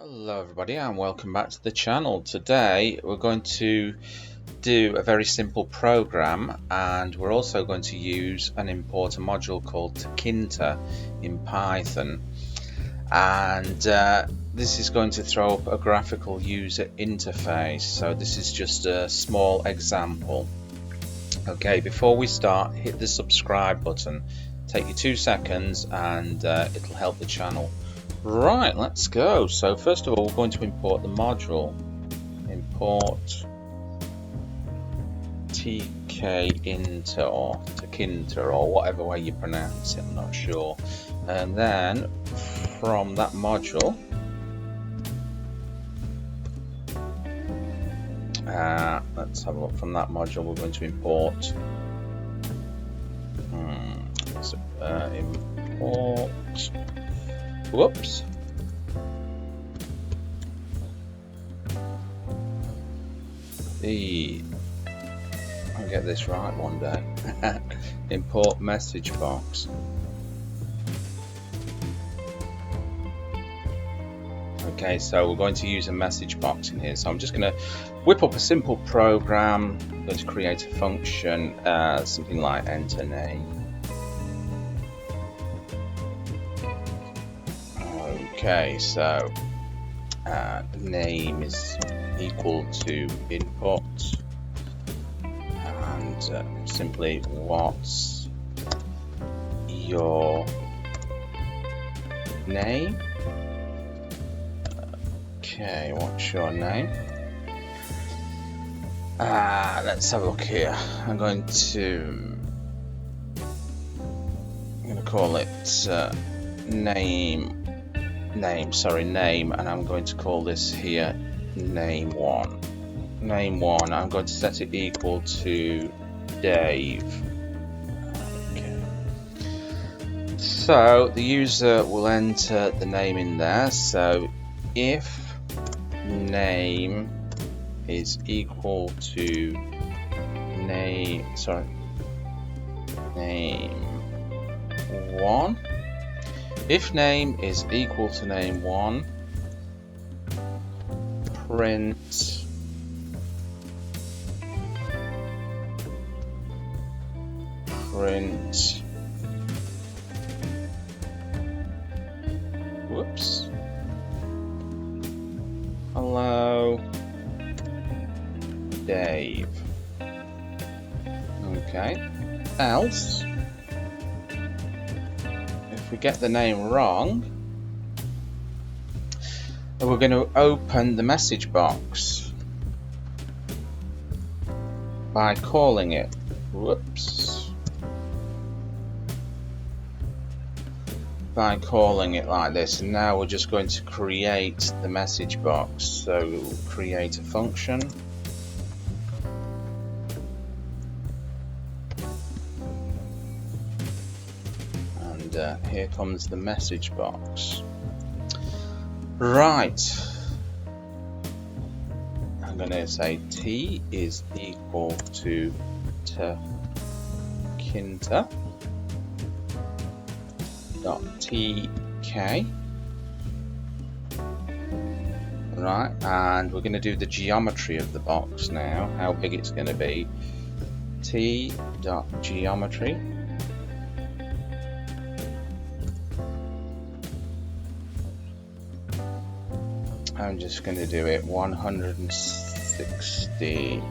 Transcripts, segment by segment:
Hello everybody and welcome back to the channel. Today we're going to do a very simple program, and we're also going to use and import a module called Tkinter in Python, and this is going to throw up a graphical user interface. So this is just a small example. Okay, before we start, hit the subscribe button. Take you 2 seconds and it'll help the channel. Right, let's go. So first of all, we're going to import the module. Import Tkinter or Tkinter or whatever way you pronounce it, I'm not sure. And then from that module, let's have a look. From that module, we're going to import import. Whoops. I'll get this right one day. Import message box. Okay, so we're going to use a message box in here. So I'm just going to whip up a simple program. I'm going to create a function, something like enter name. Okay, so name is equal to input, and simply what's your name? Okay, what's your name? Let's have a look here. I'm going to call it name, and I'm going to call this here name1. Name1, I'm going to set it equal to Dave. Okay. So the user will enter the name in there. So if name is equal to name1. If name is equal to name1, print whoops, hello Dave. Okay, else if we get the name wrong, we're going to open the message box by calling it. Whoops. By calling it like this, and now we're just going to create the message box. So we'll create a function. Here comes the message box. Right, I'm going to say t is equal to Tkinter dot tk. Right, and we're going to do the geometry of the box now, how big it's going to be. T dot geometry. I'm just going to do it 160,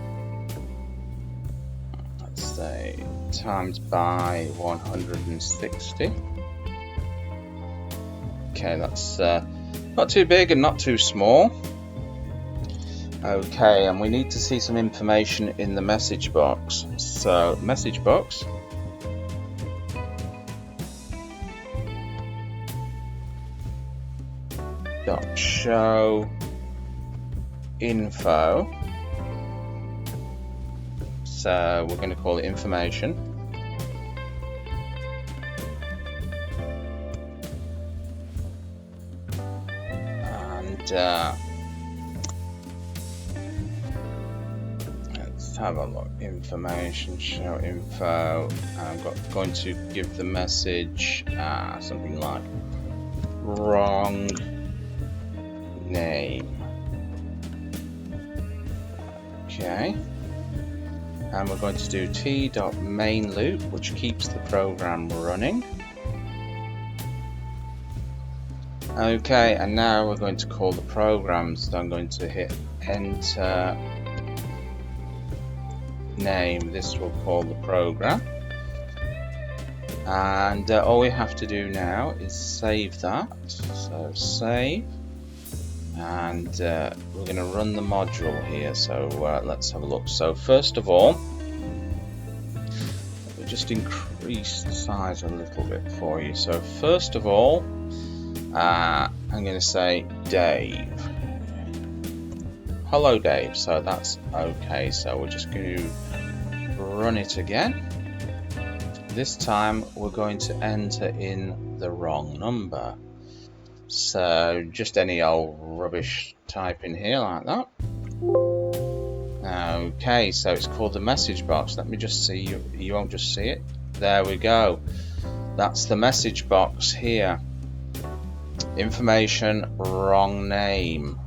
let's say, times by 160. Okay, that's not too big and not too small. Okay, and we need to see some information in the message box. So message box dot show info. So we're going to call it information. And let's have a look. Information, show info. I'm going to give the message something like wrong name. Okay, and we're going to do t.main loop, which keeps the program running. Okay, and now we're going to call the program, so I'm going to hit enter name. This will call the program, and all we have to do now is save that. So save, and we're going to run the module here. So let's have a look. So first of all, we'll just increase the size a little bit for you. So first of all, I'm going to say Dave. Hello Dave. So that's okay. So we're just going to run it again. This time we're going to enter in the wrong number. So just any old rubbish type in here like that. Okay, so it's called the message box. Let me just see. You won't just see it. There we go. That's the message box here. Information, wrong name.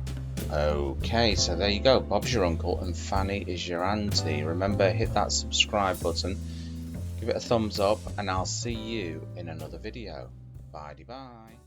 Okay, so there you go. Bob's your uncle and Fanny is your auntie. Remember, hit that subscribe button, give it a thumbs up, and I'll see you in another video. Bye-bye.